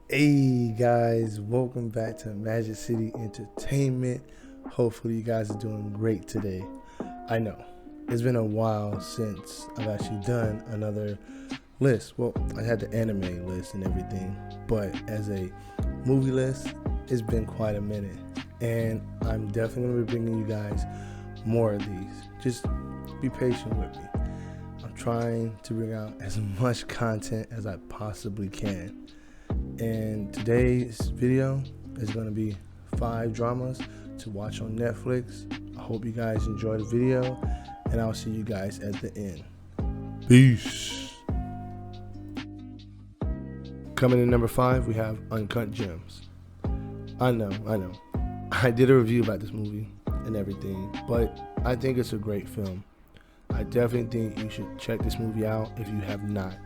Hey guys, welcome back to Magic City Entertainment. Hopefully, you guys are doing great today. I know it's been a while since I've actually done another list. Well, I had the anime list and everything, but as a movie list, it's been quite a minute, and I'm definitely gonna be bringing you guys more of these. Just be patient with me. I'm trying to bring out as much content as I possibly can. And today's video is going to be 5 dramas to watch on Netflix. I hope you guys enjoy the video, and I'll see you guys at the end. Peace. Coming in number 5, we have Uncut Gems. I know. I did a review about this movie and everything, but I think it's a great film. I definitely think you should check this movie out if you have not.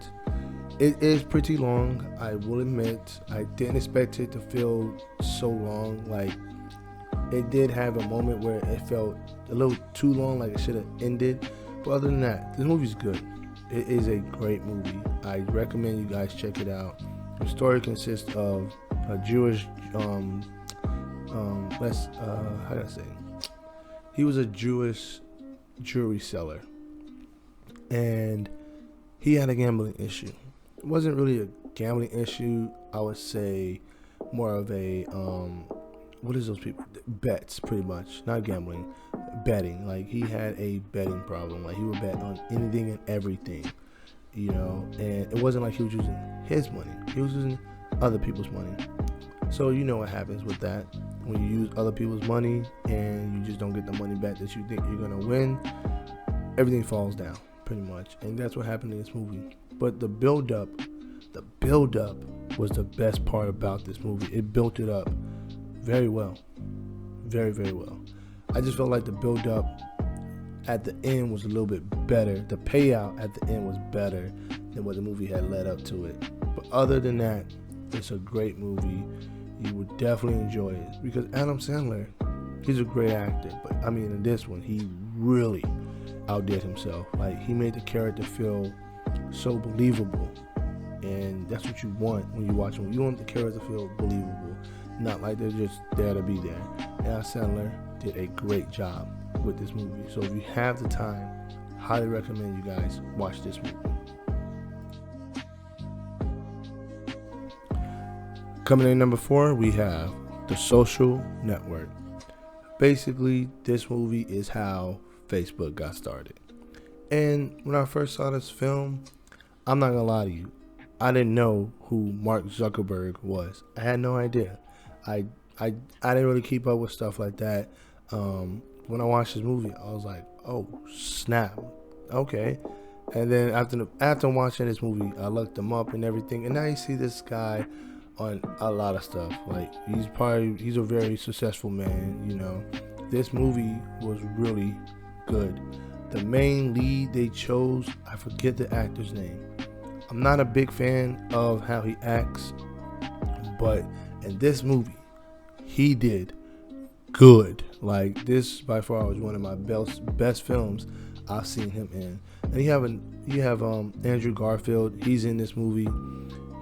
It is pretty long, I will admit. I didn't expect it to feel so long. Like, it did have a moment where it felt a little too long, like it should have ended. But other than that, this movie's good. It is a great movie. I recommend you guys check it out. The story consists of a Jewish, how do I say? He was a Jewish jewelry seller, and he had a gambling issue. It wasn't really a gambling issue. I would say more of a what is those people? Bets, pretty much. Not gambling, betting. Like, he had a betting problem. Like, he would bet on anything and everything, And it wasn't like he was using his money. He was using other people's money. So you know what happens with that when you use other people's money and you just don't get the money back that you think you're gonna win. Everything falls down, pretty much, and that's what happened in this movie. But the build up was the best part about this movie. It built it up very well, very, very well. I just felt like the build up at the end was a little bit better. The payout at the end was better than what the movie had led up to it. But other than that, it's a great movie. You would definitely enjoy it because Adam Sandler, he's a great actor. But I mean, in this one, he really outdid himself. Like, he made the character feel so believable, and that's what you want when you watch them. You want the character to feel believable, not like they're just there to be there. Adam Sandler did a great job with this movie. So if you have the time, highly recommend you guys watch this movie. Coming in number 4, we have The Social Network. Basically, this movie is how Facebook got started. And when I first saw this film, I'm not gonna lie to you, I didn't know who Mark Zuckerberg was. I had no idea. I didn't really keep up with stuff like that. When I watched this movie, I was like, oh snap, okay. And then after watching this movie, I looked him up and everything, and now you see this guy on a lot of stuff. Like, he's a very successful man. This movie was really good. The main lead they chose, I forget the actor's name. I'm not a big fan of how he acts, but in this movie, he did good. Like, this by far was one of my best films I've seen him in. And you have Andrew Garfield. He's in this movie.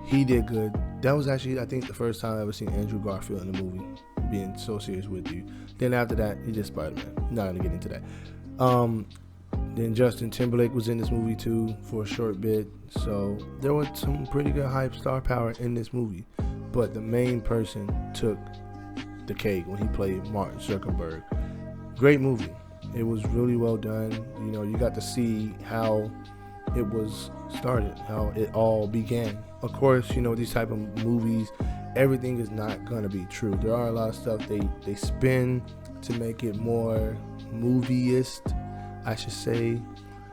He did good. That was actually, I think, the first time I ever seen Andrew Garfield in a movie, being so serious with you. Then after that, he did Spider-Man. Not gonna get into that. Then Justin Timberlake was in this movie too for a short bit. So there was some pretty good hype, star power in this movie. But the main person took the cake when he played Mark Zuckerberg. Great movie. It was really well done. You got to see how it was started, how it all began. Of course, these type of movies, everything is not gonna be true. There are a lot of stuff they spin to make it more movieist, I should say,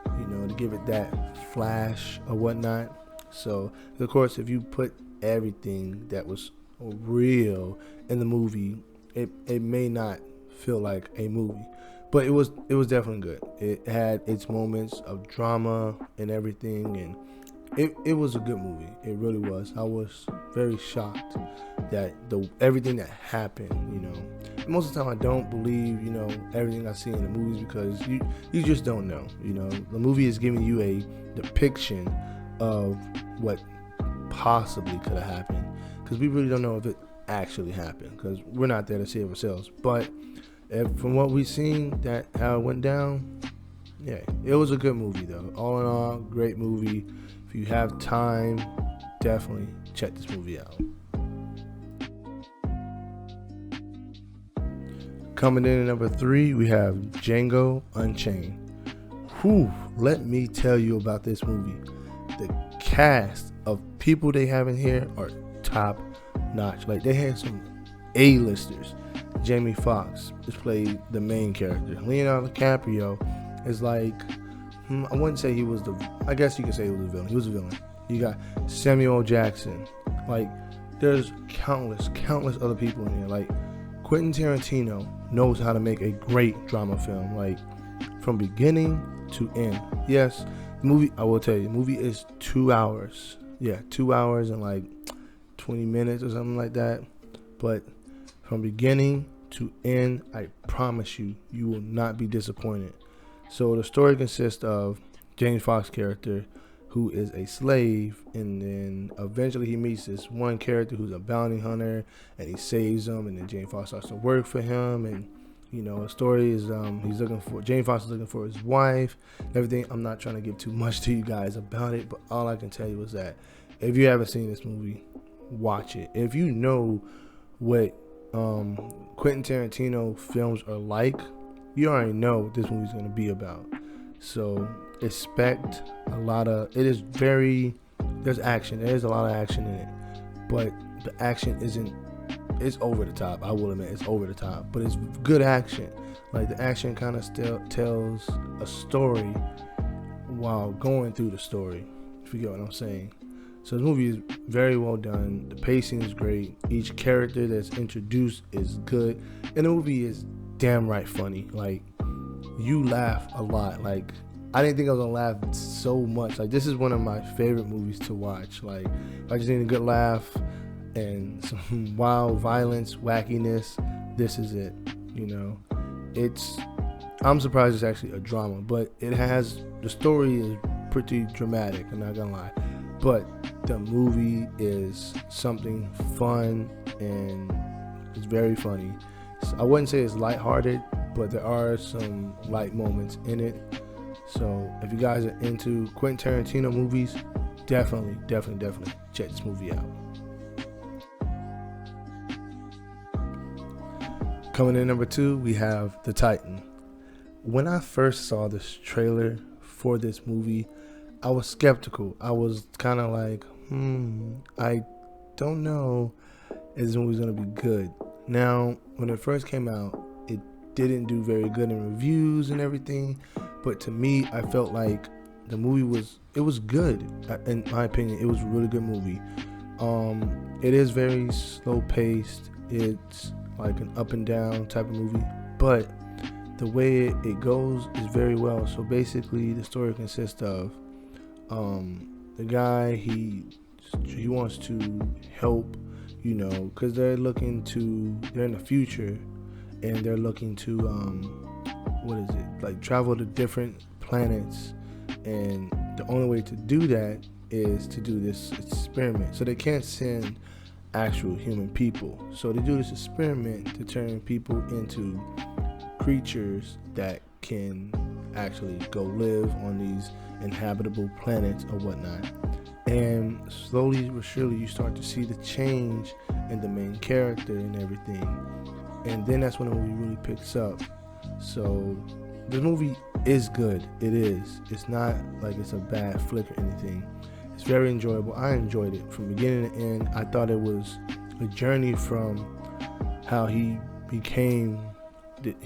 to give it that flash or whatnot. So, of course, if you put everything that was real in the movie, it may not feel like a movie. But it was definitely good. It had its moments of drama and everything, and it was a good movie. It really was. I was very shocked that everything that happened, And most of the time I don't believe, everything I see in the movies because you just don't know. The movie is giving you a depiction of what possibly could have happened. because we really don't know if it actually happened, because we're not there to see it ourselves. But from what we've seen, that how it went down, yeah, it was a good movie though. All in all, great movie. If you have time, definitely check this movie out. Coming in at number 3, we have Django Unchained. Whew, let me tell you about this movie. The cast of people they have in here are top notch. Like, they had some A-listers. Jamie Foxx just played the main character. Leonardo DiCaprio is like, I wouldn't say he was I guess you could say he was a villain. He was a villain. You got Samuel Jackson. Like, there's countless other people in here. Like, Quentin Tarantino knows how to make a great drama film. Like, from beginning to end. Yes, the movie, I will tell you, the movie is 2 hours. Yeah, 2 hours and like 20 minutes or something like that. But from beginning to end, I promise you, you will not be disappointed. So the story consists of James Foxx character who is a slave, and then eventually he meets this one character who's a bounty hunter, and he saves him, and then James Foxx starts to work for him, and you know, the story is James Foxx is looking for his wife, everything. I'm not trying to give too much to you guys about it, but all I can tell you is that if you haven't seen this movie, watch it. If you know what Quentin Tarantino films are like, you already know what this movie's going to be about. So expect a lot of, there's action. There's a lot of action in it, but the action it's over the top. I will admit it's over the top, but it's good action. Like, the action kind of still tells a story while going through the story, if you get what I'm saying. So this movie is very well done. The pacing is great. Each character that's introduced is good, and the movie is damn right funny. Like, you laugh a lot. Like, I didn't think I was gonna laugh so much. Like, this is one of my favorite movies to watch. Like, I just need a good laugh and some wild violence, wackiness. This is it. You know, I'm surprised it's actually a drama, but the story is pretty dramatic, I'm not gonna lie. But the movie is something fun, and it's very funny. I wouldn't say it's lighthearted, but there are some light moments in it. So if you guys are into Quentin Tarantino movies, definitely check this movie out. Coming in number 2, we have The Titan. When I first saw this trailer for this movie, I was skeptical. I was kind of like, I don't know if this movie's going to be good. Now, when it first came out, it didn't do very good in reviews and everything. But to me, I felt like the movie was good. In my opinion, it was a really good movie. It is very slow paced. It's like an up and down type of movie, but the way it goes is very well. So basically, the story consists of the guy, he wants to help, you know, because they're in the future, and they're looking to like travel to different planets, and the only way to do that is to do this experiment. So they can't send actual human people, so they do this experiment to turn people into creatures that can actually go live on these inhabitable planets or whatnot. And slowly but surely you start to see the change in the main character and everything, and then that's when the movie really picks up. So the movie is good. It's not like it's a bad flick or anything. It's very enjoyable. I enjoyed it from beginning to end. I thought it was a journey from how he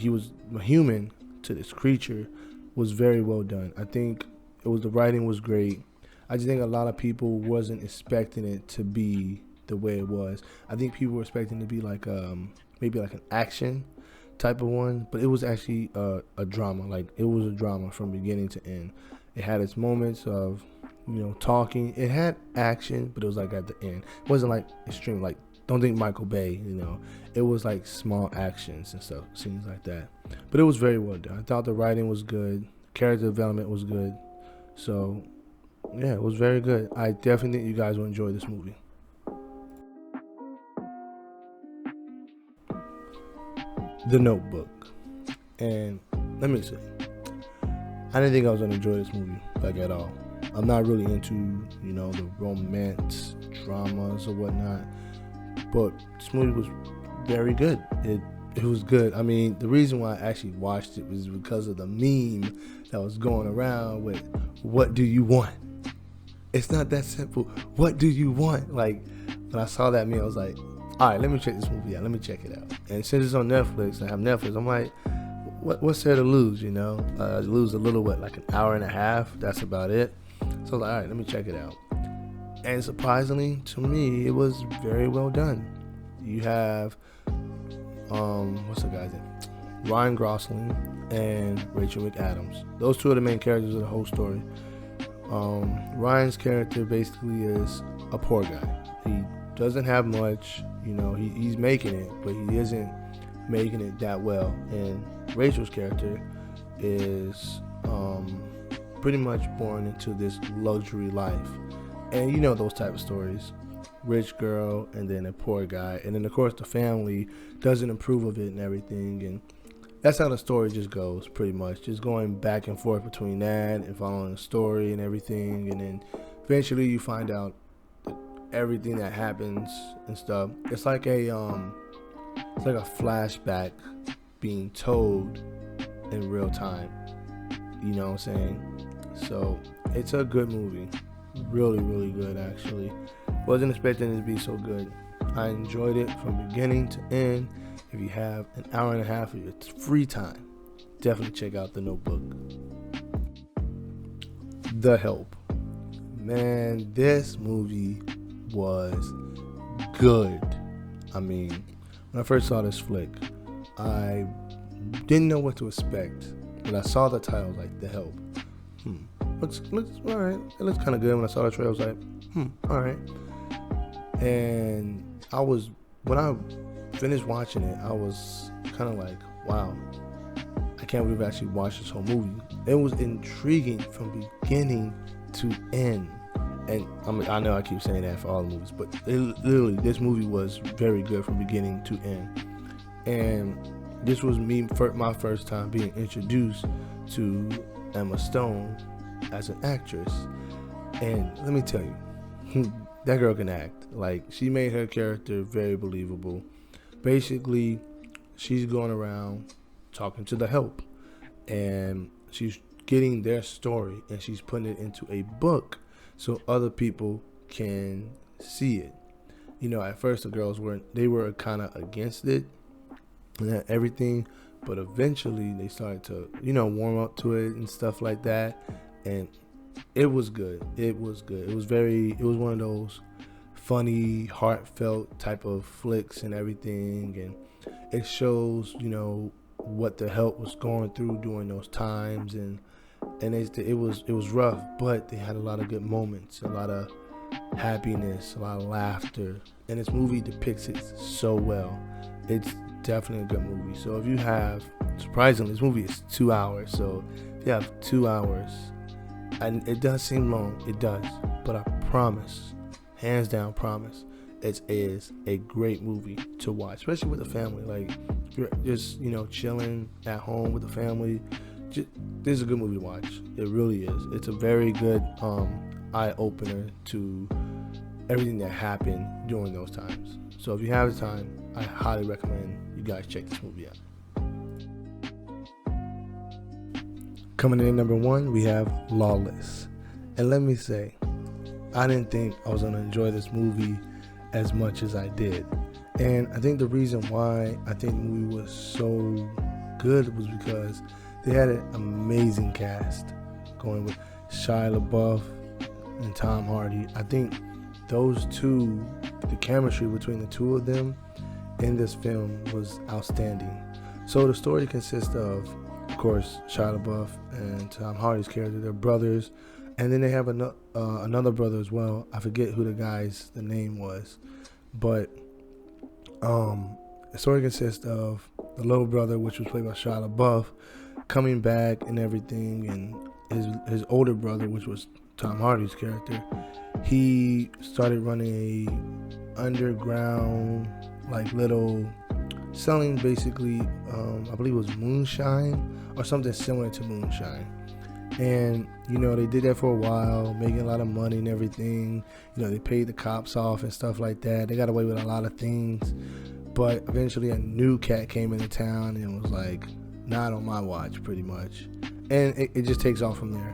was a human to this creature was very well done. I think the writing was great. I just think a lot of people wasn't expecting it to be the way it was. I think people were expecting it to be like maybe like an action type of one, but it was actually a drama. Like, it was a drama from beginning to end. It had its moments of, you know, talking. It had action, but it was like at the end. It wasn't like extreme. Like, don't think Michael Bay, you know. It was like small actions and stuff, scenes like that. But it was very well done. I thought the writing was good. Character development was good. So, yeah, it was very good. I definitely think you guys will enjoy this movie. The Notebook. And let me say, I didn't think I was gonna enjoy this movie like at all. I'm not really into, the romance dramas or whatnot, but this movie was very good. It was good. I mean, the reason why I actually watched it was because of the meme that was going around with "What do you want?" It's not that simple. What do you want? Like, when I saw that meme, I was like, all right, let me check this movie out. Let me check it out. And since it's on Netflix, I have Netflix, I'm like, what's there to lose, lose a little, like an hour and a half. That's about it. So I was like, all right, let me check it out. And surprisingly, to me, it was very well done. You have, what's the guy's name? Ryan Gosling and Rachel McAdams. Those two are the main characters of the whole story. Ryan's character basically is a poor guy. He doesn't have much, he's making it, but he isn't making it that well. And Rachel's character is pretty much born into this luxury life. And those type of stories. Rich girl and then a poor guy. And then of course the family doesn't approve of it and everything. And that's how the story just goes, pretty much. Just going back and forth between that and following the story and everything. And then eventually you find out everything that happens and stuff. It's like a flashback being told in real time. You know what I'm saying? So it's a good movie. Really, really good, actually. Wasn't expecting it to be so good. I enjoyed it from beginning to end. If you have an hour and a half of your free time, definitely check out The Notebook. The Help. Man, this movie was good. I mean, when I first saw this flick, I didn't know what to expect. When I saw the title, I was like, The Help. Looks all right. It looks kind of good. When I saw the trailer, I was like, all right. And when I finished watching it, I was kind of like, wow, I can't believe I actually watched this whole movie. It was intriguing from beginning to end. And I know I keep saying that for all the movies, but literally, this movie was very good from beginning to end. And this was my first time being introduced to Emma Stone as an actress. And let me tell you, that girl can act. Like, she made her character very believable. Basically, she's going around talking to the help, and she's getting their story and she's putting it into a book so other people can see it. At first the girls were kind of against it and everything, but eventually they started to, warm up to it and stuff like that. And it was good. It was good. It was one of those funny, heartfelt type of flicks and everything. And it shows, what the help was going through during those times. And it was rough, but they had a lot of good moments, a lot of happiness, a lot of laughter. And this movie depicts it so well. It's definitely a good movie. So if you have, surprisingly, this movie is 2 hours. So if you have 2 hours, and it does seem long, it does, but I promise, hands down promise, it is a great movie to watch, especially with the family. Like, if you're just, chilling at home with the family, this is a good movie to watch. It really is. It's a very good eye-opener to everything that happened during those times. So if you have the time, I highly recommend you guys check this movie out. Coming in at number 1, we have Lawless. And let me say, I didn't think I was going to enjoy this movie as much as I did. And I think the reason why I think the movie was so good was because they had an amazing cast going with Shia LaBeouf and Tom Hardy. I think those two, the chemistry between the two of them in this film was outstanding. So the story consists of course, Shia LaBeouf and Tom Hardy's character. They're brothers, and then they have another brother as well. I forget who the name was, but the story consists of the little brother, which was played by Shia LaBeouf, coming back and everything, and his older brother, which was Tom Hardy's character. He started running a underground, like, little selling basically, I believe it was moonshine or something similar to moonshine. And, they did that for a while, making a lot of money and everything. They paid the cops off and stuff like that. They got away with a lot of things. But eventually a new cat came into town and was like, not on my watch, pretty much. And it just takes off from there.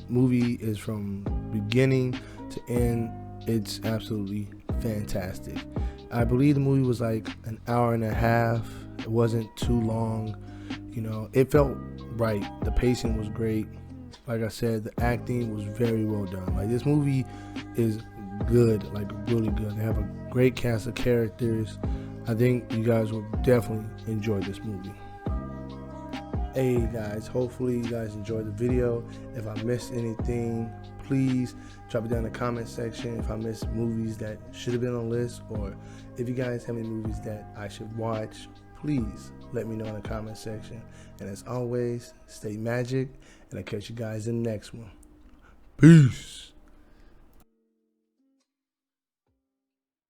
Movie is from beginning to end. It's absolutely fantastic. I believe the movie was like an hour and a half. It wasn't too long. It felt right. The pacing was great. Like I said, the acting was very well done. Like, this movie is good, like really good. They have a great cast of characters. I think you guys will definitely enjoy this movie. Hey guys, hopefully you guys enjoyed the video. If I missed anything, please drop it down in the comment section. If I missed movies that should have been on the list, or if you guys have any movies that I should watch, please let me know in the comment section. And as always, stay magic, and I'll catch you guys in the next one. Peace.